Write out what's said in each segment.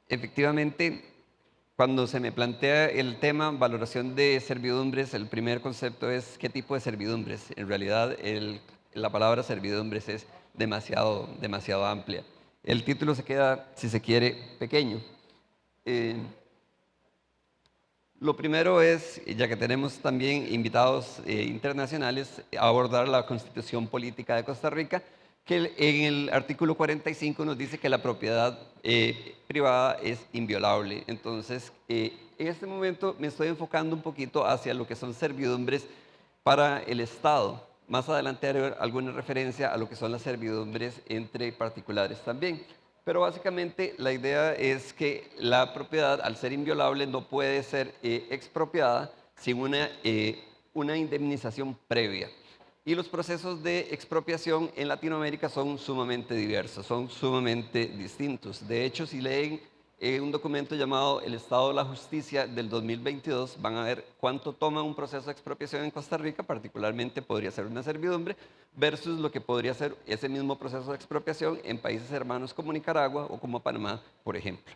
Efectivamente, cuando se me plantea el tema valoración de servidumbres, el primer concepto es qué tipo de servidumbres. En realidad, la palabra servidumbres es demasiado amplia. El título se queda, si se quiere, pequeño. Eh, lo primero es, ya que tenemos también invitados internacionales, abordar la Constitución Política de Costa Rica, que en el artículo 45 nos dice que la propiedad privada es inviolable. Entonces, en este momento me estoy enfocando un poquito hacia lo que son servidumbres para el Estado. Más adelante haré alguna referencia a lo que son las servidumbres entre particulares también. Pero básicamente la idea es que la propiedad, al ser inviolable, no puede ser expropiada sin una indemnización previa. Y los procesos de expropiación en Latinoamérica son sumamente diversos, son sumamente distintos. De hecho, si leen un documento llamado El Estado de la Justicia del 2022, van a ver cuánto toma un proceso de expropiación en Costa Rica, particularmente podría ser una servidumbre, versus lo que podría ser ese mismo proceso de expropiación en países hermanos como Nicaragua o como Panamá, por ejemplo.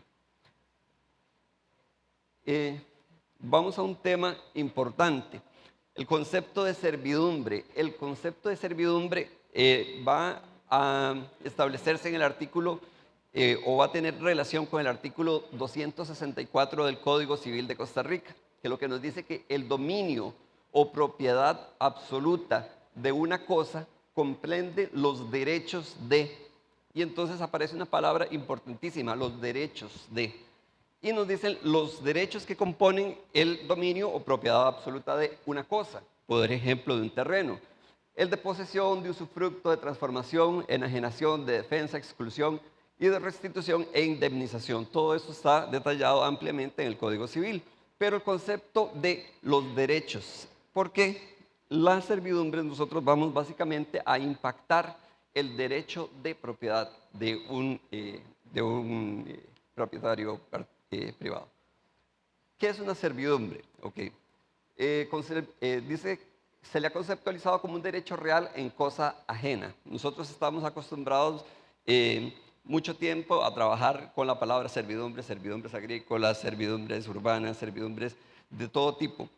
Vamos a un tema importante, el concepto de servidumbre. El concepto de servidumbre va a establecerse en el artículo o va a tener relación con el artículo 264 del Código Civil de Costa Rica, que lo que nos dice que el dominio o propiedad absoluta de una cosa comprende los derechos de, y entonces aparece una palabra importantísima, los derechos de. Y nos dicen los derechos que componen el dominio o propiedad absoluta de una cosa, por ejemplo, de un terreno. El de posesión, de usufructo, de transformación, enajenación, de defensa, exclusión y de restitución e indemnización. Todo eso está detallado ampliamente en el Código Civil. Pero el concepto de los derechos, porque las servidumbres nosotros vamos básicamente a impactar el derecho de propiedad de un propietario privado. ¿Qué es una servidumbre? Okay. Dice, se le ha conceptualizado como un derecho real en cosa ajena. Nosotros estamos acostumbrados mucho tiempo a trabajar con la palabra servidumbre, servidumbres agrícolas, servidumbres urbanas, servidumbres de todo tipo.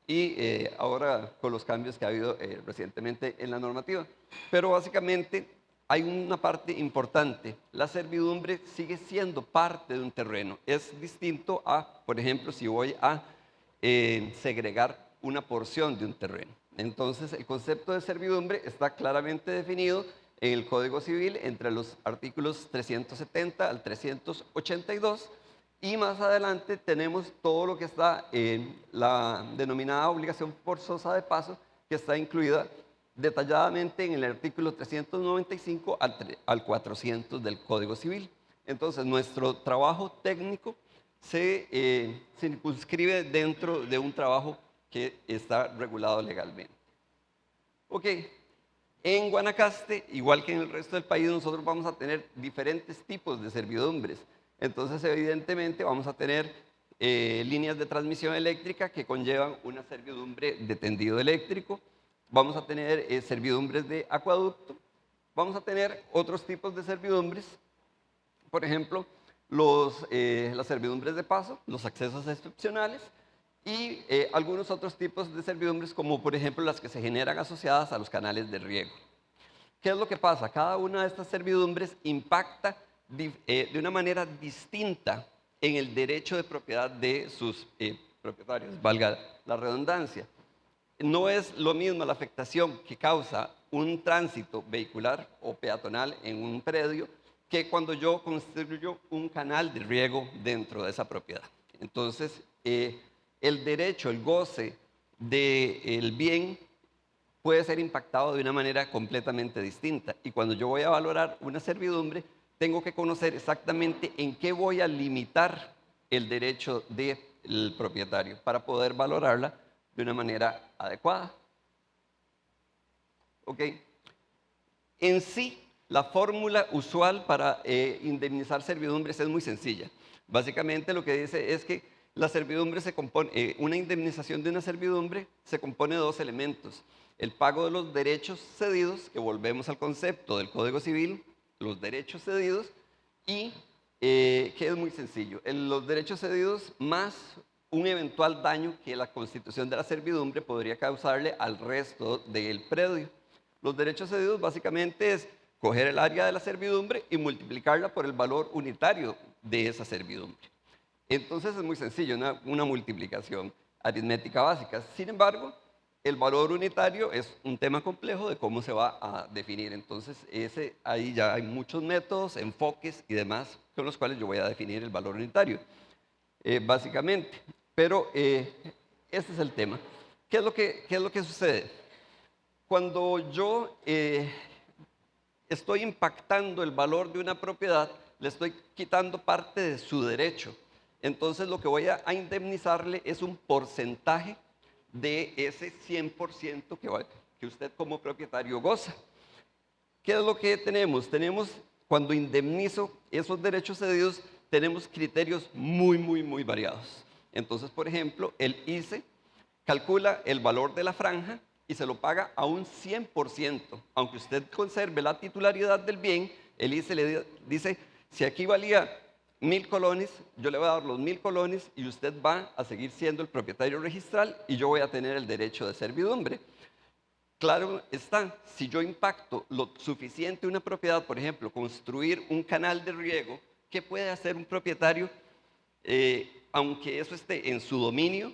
Y ahora con los cambios que ha habido recientemente en la normativa. Pero básicamente hay una parte importante. La servidumbre sigue siendo parte de un terreno. Es distinto a, por ejemplo, si voy a segregar una porción de un terreno. Entonces, el concepto de servidumbre está claramente definido en el Código Civil entre los artículos 370 al 382 y más adelante tenemos todo lo que está en la denominada obligación forzosa de paso, que está incluida detalladamente en el artículo 395 al 400 del Código Civil. Entonces, nuestro trabajo técnico se circunscribe dentro de un trabajo que está regulado legalmente. Ok, en Guanacaste, igual que en el resto del país, nosotros vamos a tener diferentes tipos de servidumbres. Entonces, evidentemente, vamos a tener líneas de transmisión eléctrica que conllevan una servidumbre de tendido eléctrico. Vamos a tener servidumbres de acueducto. Vamos a tener otros tipos de servidumbres, por ejemplo, las servidumbres de paso, los accesos excepcionales y algunos otros tipos de servidumbres, como por ejemplo las que se generan asociadas a los canales de riego. ¿Qué es lo que pasa? Cada una de estas servidumbres impacta de una manera distinta en el derecho de propiedad de sus propietarios, valga la redundancia. No es lo mismo la afectación que causa un tránsito vehicular o peatonal en un predio que cuando yo construyo un canal de riego dentro de esa propiedad. Entonces, el derecho, el goce del bien puede ser impactado de una manera completamente distinta. Y cuando yo voy a valorar una servidumbre, tengo que conocer exactamente en qué voy a limitar el derecho del propietario para poder valorarla de una manera adecuada. ¿Ok? En sí, la fórmula usual para indemnizar servidumbres es muy sencilla. Básicamente lo que dice es que la servidumbre se compone, una indemnización de una servidumbre se compone de dos elementos. El pago de los derechos cedidos, que volvemos al concepto del Código Civil, los derechos cedidos, y que es muy sencillo. Los derechos cedidos más un eventual daño que la constitución de la servidumbre podría causarle al resto del predio. Los derechos cedidos básicamente es coger el área de la servidumbre y multiplicarla por el valor unitario de esa servidumbre. Entonces es muy sencillo, una multiplicación aritmética básica. Sin embargo, el valor unitario es un tema complejo de cómo se va a definir. Entonces, ahí ya hay muchos métodos, enfoques y demás con los cuales yo voy a definir el valor unitario, básicamente. Pero este es el tema. ¿Qué es lo que sucede? Cuando yo estoy impactando el valor de una propiedad, le estoy quitando parte de su derecho. Entonces, lo que voy a indemnizarle es un porcentaje de ese 100% que usted como propietario goza. ¿Qué es lo que tenemos? Cuando indemnizo esos derechos cedidos, tenemos criterios muy variados. Entonces, por ejemplo, el ICE calcula el valor de la franja y se lo paga a un 100%. Aunque usted conserve la titularidad del bien, el ICE le dice, si aquí valía 1000 colones, yo le voy a dar los 1000 colones y usted va a seguir siendo el propietario registral y yo voy a tener el derecho de servidumbre. Claro está, si yo impacto lo suficiente una propiedad, por ejemplo, construir un canal de riego, ¿qué puede hacer un propietario aunque eso esté en su dominio,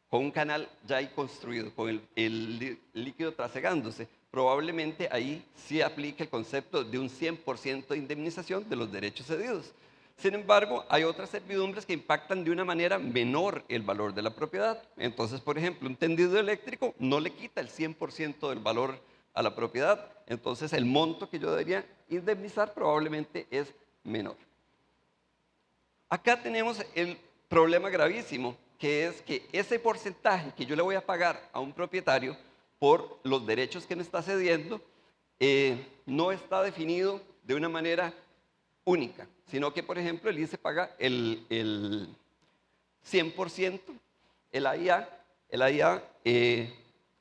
con un canal ya ahí construido, con el líquido trasegándose? Probablemente ahí sí aplique el concepto de un 100% de indemnización de los derechos cedidos. Sin embargo, hay otras servidumbres que impactan de una manera menor el valor de la propiedad. Entonces, por ejemplo, un tendido eléctrico no le quita el 100% del valor a la propiedad. Entonces, el monto que yo debería indemnizar probablemente es menor. Acá tenemos el problema gravísimo, que es que ese porcentaje que yo le voy a pagar a un propietario por los derechos que me está cediendo, no está definido de una manera única, sino que, por ejemplo, el ICE paga el 100%, el AIA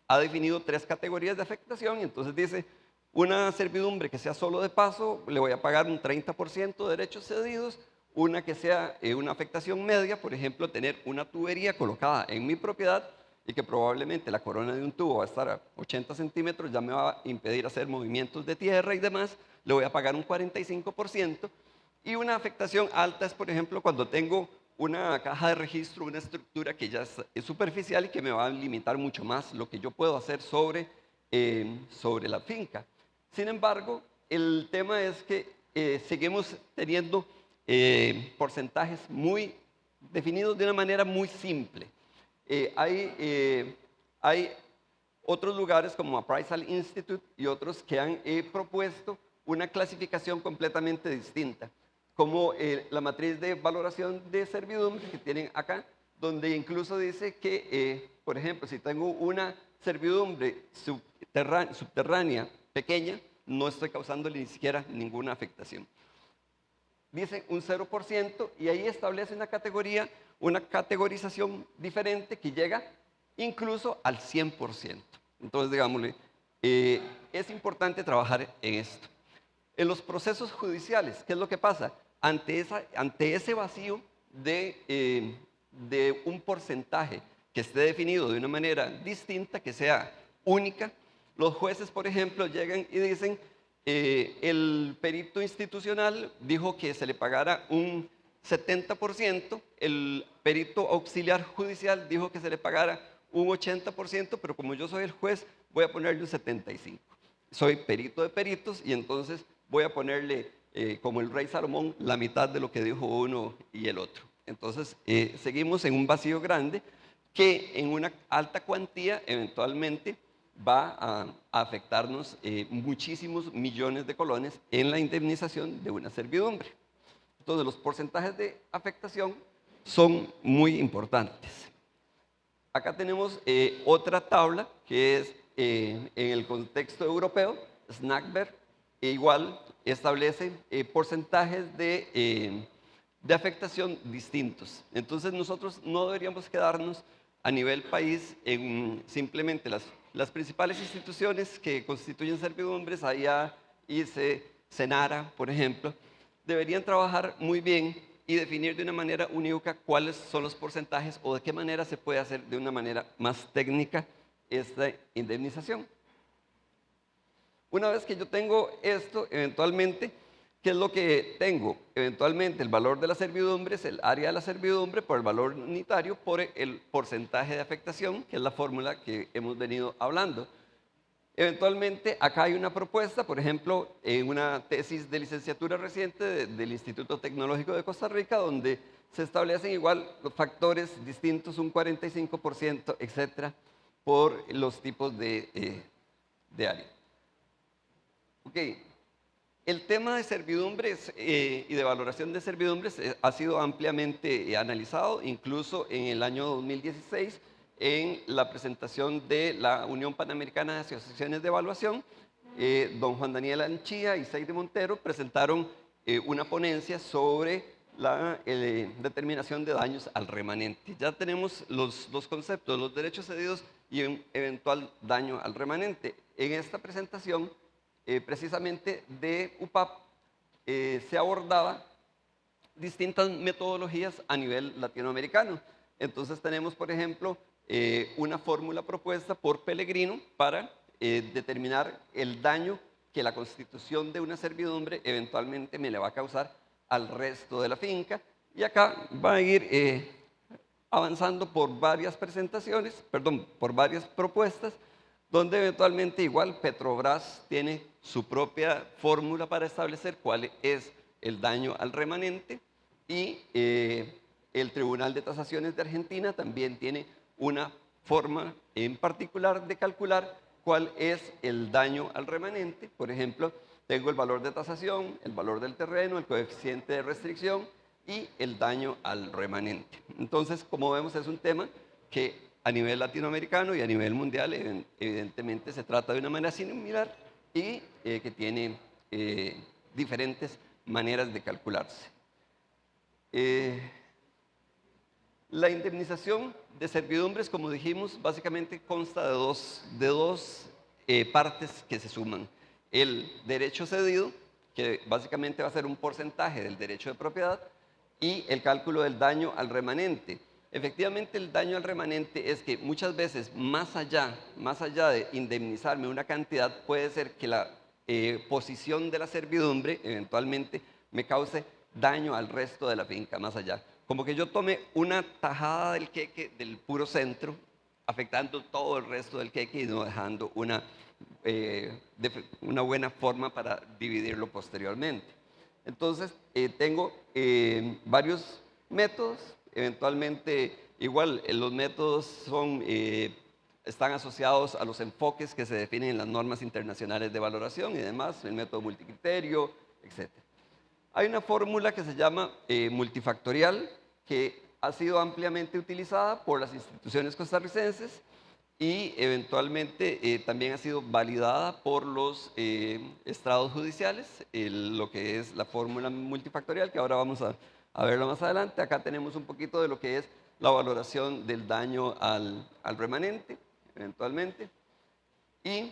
ha definido 3 categorías de afectación y entonces dice, una servidumbre que sea solo de paso, le voy a pagar un 30% de derechos cedidos, una que sea una afectación media, por ejemplo, tener una tubería colocada en mi propiedad y que probablemente la corona de un tubo va a estar a 80 centímetros, ya me va a impedir hacer movimientos de tierra y demás, le voy a pagar un 45%. Y una afectación alta es, por ejemplo, cuando tengo una caja de registro, una estructura que ya es superficial y que me va a limitar mucho más lo que yo puedo hacer sobre la finca. Sin embargo, el tema es que seguimos teniendo porcentajes muy definidos de una manera muy simple. Hay otros lugares como Appraisal Institute y otros que han propuesto una clasificación completamente distinta, como la matriz de valoración de servidumbre que tienen acá, donde incluso dice que, por ejemplo, si tengo una servidumbre subterránea pequeña, no estoy causándole ni siquiera ninguna afectación. Dice un 0% y ahí establece una categorización diferente que llega incluso al 100%. Entonces, digámosle, es importante trabajar en esto. En los procesos judiciales, ¿qué es lo que pasa? Ante ese vacío de un porcentaje que esté definido de una manera distinta, que sea única, los jueces, por ejemplo, llegan y dicen, el perito institucional dijo que se le pagara un 70%, el perito auxiliar judicial dijo que se le pagara un 80%, pero como yo soy el juez, voy a ponerle un 75%. Soy perito de peritos y entonces voy a ponerle, como el rey Salomón, la mitad de lo que dijo uno y el otro. Entonces, seguimos en un vacío grande que en una alta cuantía eventualmente va a afectarnos muchísimos millones de colones en la indemnización de una servidumbre. Entonces, los porcentajes de afectación son muy importantes. Acá tenemos otra tabla que es en el contexto europeo, Snackberg, igual establece porcentajes de afectación distintos. Entonces, nosotros no deberíamos quedarnos a nivel país en simplemente las principales instituciones que constituyen servidumbres, AIA, ICE, Senara, por ejemplo, deberían trabajar muy bien y definir de una manera unívoca cuáles son los porcentajes o de qué manera se puede hacer de una manera más técnica esta indemnización. Una vez que yo tengo esto, eventualmente, ¿qué es lo que tengo? Eventualmente el valor de la servidumbre es el área de la servidumbre por el valor unitario por el porcentaje de afectación, que es la fórmula que hemos venido hablando. Eventualmente, acá hay una propuesta, por ejemplo, en una tesis de licenciatura reciente del Instituto Tecnológico de Costa Rica, donde se establecen igual los factores distintos, un 45%, etcétera, por los tipos de área. Ok, el tema de servidumbres y de valoración de servidumbres ha sido ampliamente analizado, incluso en el año 2016, en la presentación de la Unión Panamericana de Asociaciones de Evaluación. Don Juan Daniel Anchía y Seide Montero presentaron una ponencia sobre la determinación de daños al remanente. Ya tenemos los dos conceptos, los derechos cedidos y un eventual daño al remanente. En esta presentación, precisamente de UPAP, se abordaba distintas metodologías a nivel latinoamericano. Entonces tenemos, por ejemplo, una fórmula propuesta por Pellegrino para determinar el daño que la constitución de una servidumbre eventualmente me le va a causar al resto de la finca. Y acá va a ir avanzando por varias presentaciones, perdón, por varias propuestas, donde eventualmente igual Petrobras tiene su propia fórmula para establecer cuál es el daño al remanente y el Tribunal de Tasaciones de Argentina también tiene una forma en particular de calcular cuál es el daño al remanente. Por ejemplo, tengo el valor de tasación, el valor del terreno, el coeficiente de restricción y el daño al remanente. Entonces, como vemos, es un tema que a nivel latinoamericano y a nivel mundial evidentemente se trata de una manera similar y que tiene diferentes maneras de calcularse. La indemnización de servidumbres, como dijimos, básicamente consta de dos partes que se suman. El derecho cedido, que básicamente va a ser un porcentaje del derecho de propiedad, y el cálculo del daño al remanente. Efectivamente, el daño al remanente es que muchas veces, más allá de indemnizarme una cantidad, puede ser que la posición de la servidumbre eventualmente me cause daño al resto de la finca, más allá. Como que yo tome una tajada del queque del puro centro, afectando todo el resto del queque y no dejando una buena forma para dividirlo posteriormente. Entonces, tengo varios métodos. Eventualmente, igual, los métodos están asociados a los enfoques que se definen en las normas internacionales de valoración y demás, el método multicriterio, etc. Hay una fórmula que se llama multifactorial, que ha sido ampliamente utilizada por las instituciones costarricenses y eventualmente también ha sido validada por los estrados judiciales, lo que es la fórmula multifactorial, que ahora vamos a verlo más adelante. Acá tenemos un poquito de lo que es la valoración del daño al remanente, eventualmente. Y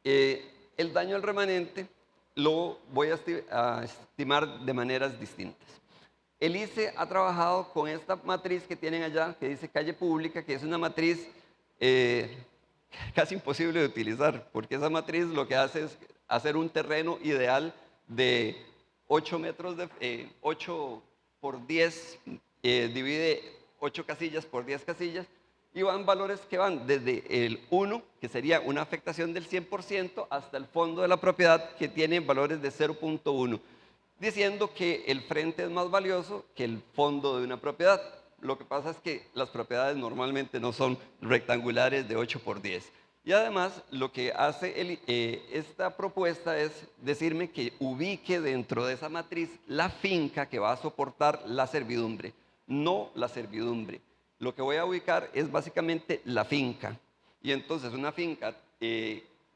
el daño al remanente lo voy a estimar de maneras distintas. El ICE ha trabajado con esta matriz que tienen allá, que dice calle pública, que es una matriz casi imposible de utilizar, porque esa matriz lo que hace es hacer un terreno ideal de 8 metros, 8 por 10, divide 8 casillas por 10 casillas, y van valores que van desde el 1, que sería una afectación del 100%, hasta el fondo de la propiedad, que tiene valores de 0.1, diciendo que el frente es más valioso que el fondo de una propiedad. Lo que pasa es que las propiedades normalmente no son rectangulares de 8 por 10. Y además, lo que hace esta propuesta es decirme que ubique dentro de esa matriz la finca que va a soportar la servidumbre, no la servidumbre. Lo que voy a ubicar es básicamente la finca. Y entonces una finca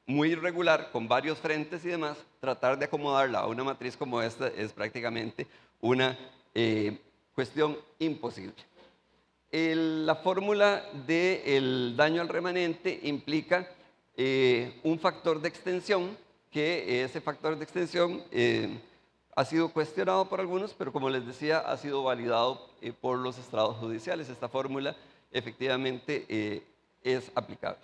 muy irregular, con varios frentes y demás, tratar de acomodarla a una matriz como esta es prácticamente una cuestión imposible. La fórmula del daño al remanente implica un factor de extensión, que ese factor de extensión ha sido cuestionado por algunos, pero como les decía, ha sido validado por los estrados judiciales. Esta fórmula efectivamente es aplicable.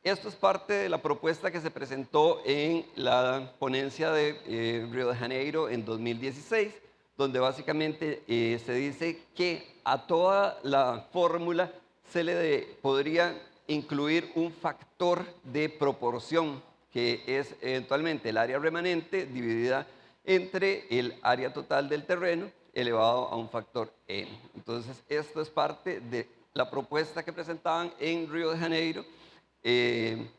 Esto es parte de la propuesta que se presentó en la ponencia de Río de Janeiro en 2016, donde básicamente se dice que a toda la fórmula se le podría incluir un factor de proporción, que es eventualmente el área remanente dividida entre el área total del terreno elevado a un factor n. Entonces, esto es parte de la propuesta que presentaban en Río de Janeiro,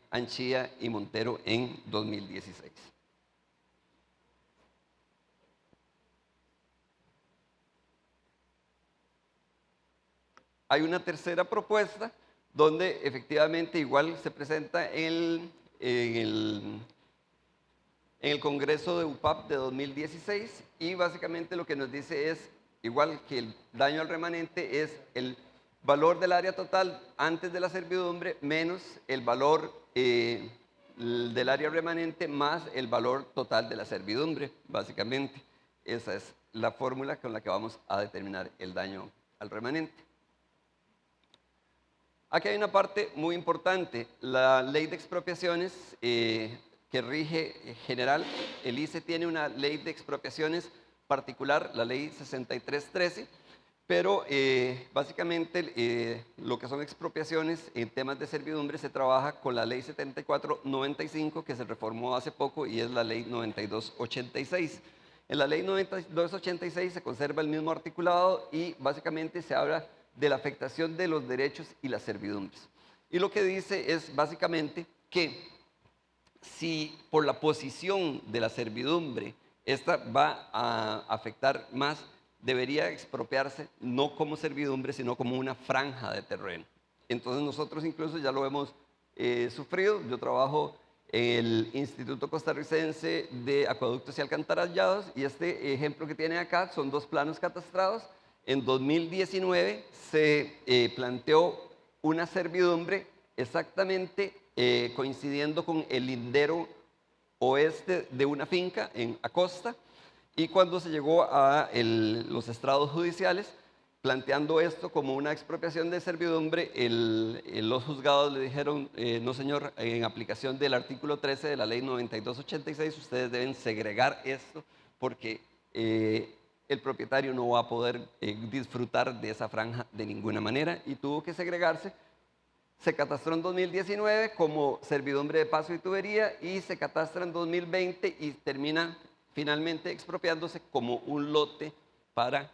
Anchía y Montero en 2016. Hay una tercera propuesta donde efectivamente igual se presenta en el Congreso de UPAP de 2016 y básicamente lo que nos dice es, igual que el daño al remanente, es el valor del área total antes de la servidumbre menos el valor del área remanente más el valor total de la servidumbre, básicamente. Esa es la fórmula con la que vamos a determinar el daño al remanente. Aquí hay una parte muy importante. La ley de expropiaciones que rige general, el ICE tiene una ley de expropiaciones particular, la ley 6313, pero básicamente lo que son expropiaciones en temas de servidumbre se trabaja con la ley 7495 que se reformó hace poco y es la ley 9286. En la ley 9286 se conserva el mismo articulado y básicamente se habla de la afectación de los derechos y las servidumbres. Y lo que dice es básicamente que si por la posición de la servidumbre esta va a afectar más, debería expropiarse no como servidumbre, sino como una franja de terreno. Entonces nosotros incluso ya lo hemos sufrido. Yo trabajo en el Instituto Costarricense de Acueductos y Alcantarillados y este ejemplo que tiene acá son dos planos catastrados. En 2019 se planteó una servidumbre exactamente coincidiendo con el lindero oeste de una finca en Acosta, y cuando se llegó a los estrados judiciales, planteando esto como una expropiación de servidumbre, los juzgados le dijeron, no señor, en aplicación del artículo 13 de la ley 9286, ustedes deben segregar esto porque el propietario no va a poder disfrutar de esa franja de ninguna manera, y tuvo que segregarse. Se catastró en 2019 como servidumbre de paso y tubería y se catastra en 2020 y termina finalmente expropiándose como un lote para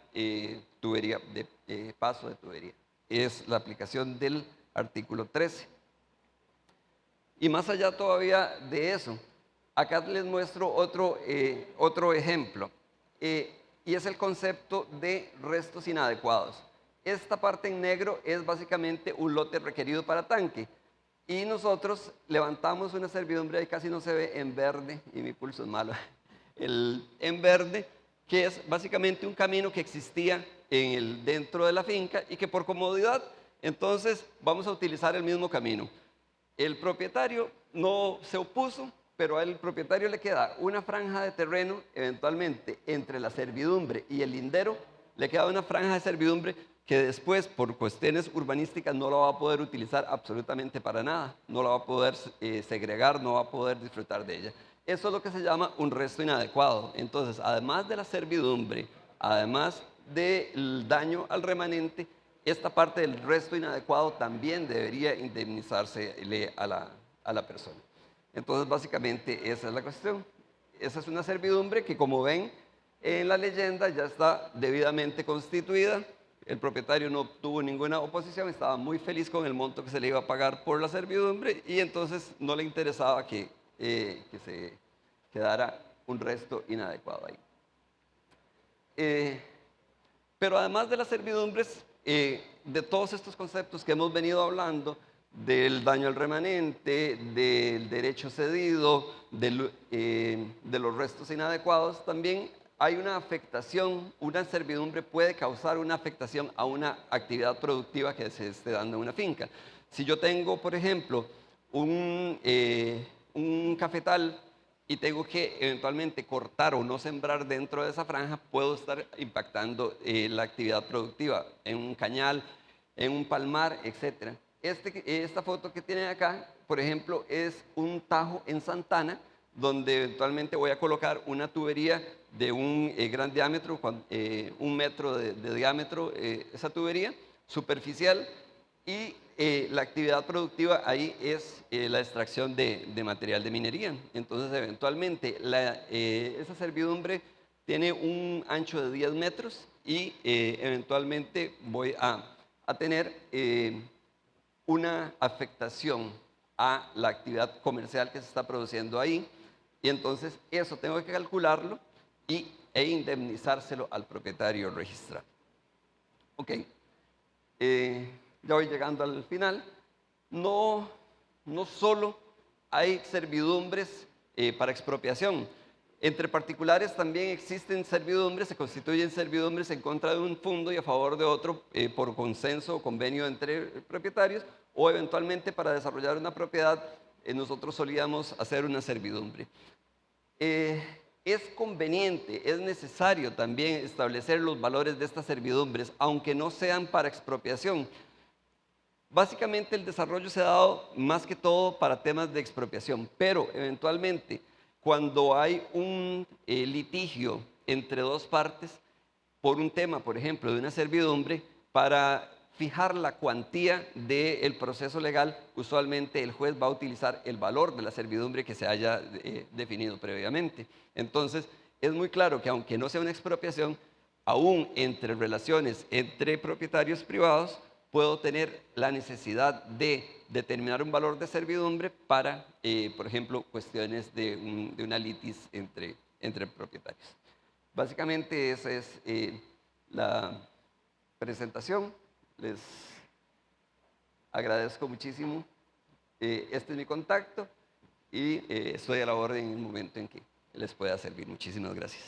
tubería, de paso de tubería. Es la aplicación del artículo 13. Y más allá todavía de eso, acá les muestro otro ejemplo, y es el concepto de restos inadecuados. Esta parte en negro es básicamente un lote requerido para tanque. Y nosotros levantamos una servidumbre, ahí casi no se ve, en verde, y mi pulso es malo, en verde, que es básicamente un camino que existía dentro de la finca y que por comodidad, entonces vamos a utilizar el mismo camino. El propietario no se opuso, pero al propietario le queda una franja de terreno, eventualmente entre la servidumbre y el lindero, le queda una franja de servidumbre que después, por cuestiones urbanísticas, no la va a poder utilizar absolutamente para nada, no la va a poder segregar, no va a poder disfrutar de ella. Eso es lo que se llama un resto inadecuado. Entonces, además de la servidumbre, además del daño al remanente, esta parte del resto inadecuado también debería indemnizarse a la persona. Entonces, básicamente, esa es la cuestión. Esa es una servidumbre que, como ven en la leyenda, ya está debidamente constituida. El propietario no tuvo ninguna oposición, estaba muy feliz con el monto que se le iba a pagar por la servidumbre y entonces no le interesaba que se quedara un resto inadecuado ahí. Pero además de las servidumbres, de todos estos conceptos que hemos venido hablando, del daño al remanente, del derecho cedido, de los restos inadecuados, también hay una afectación. Una servidumbre puede causar una afectación a una actividad productiva que se esté dando en una finca. Si yo tengo, por ejemplo, un cafetal y tengo que eventualmente cortar o no sembrar dentro de esa franja, puedo estar impactando la actividad productiva en un cañal, en un palmar, etc. Esta foto que tienen acá, por ejemplo, es un tajo en Santana, donde eventualmente voy a colocar una tubería de un gran diámetro, 1 metro de diámetro, esa tubería superficial, y la actividad productiva ahí es la extracción de material de minería. Entonces, eventualmente, esa servidumbre tiene un ancho de 10 metros y eventualmente voy a tener una afectación a la actividad comercial que se está produciendo ahí. Y entonces eso tengo que calcularlo e indemnizárselo al propietario registrado. Ok. Ya voy llegando al final. No, no solo hay servidumbres para expropiación. Entre particulares también existen servidumbres, se constituyen servidumbres en contra de un fondo y a favor de otro por consenso o convenio entre propietarios, o eventualmente para desarrollar una propiedad nosotros solíamos hacer una servidumbre. Es conveniente, es necesario también establecer los valores de estas servidumbres, aunque no sean para expropiación. Básicamente el desarrollo se ha dado más que todo para temas de expropiación, pero eventualmente cuando hay un litigio entre dos partes por un tema, por ejemplo, de una servidumbre, para fijar la cuantía del proceso legal, usualmente el juez va a utilizar el valor de la servidumbre que se haya definido previamente. Entonces, es muy claro que aunque no sea una expropiación, aún entre relaciones entre propietarios privados, puedo tener la necesidad de determinar un valor de servidumbre para, por ejemplo, cuestiones de una litis entre propietarios. Básicamente esa es la presentación. Les agradezco muchísimo. Este es mi contacto y estoy a la orden en el momento en que les pueda servir. Muchísimas gracias.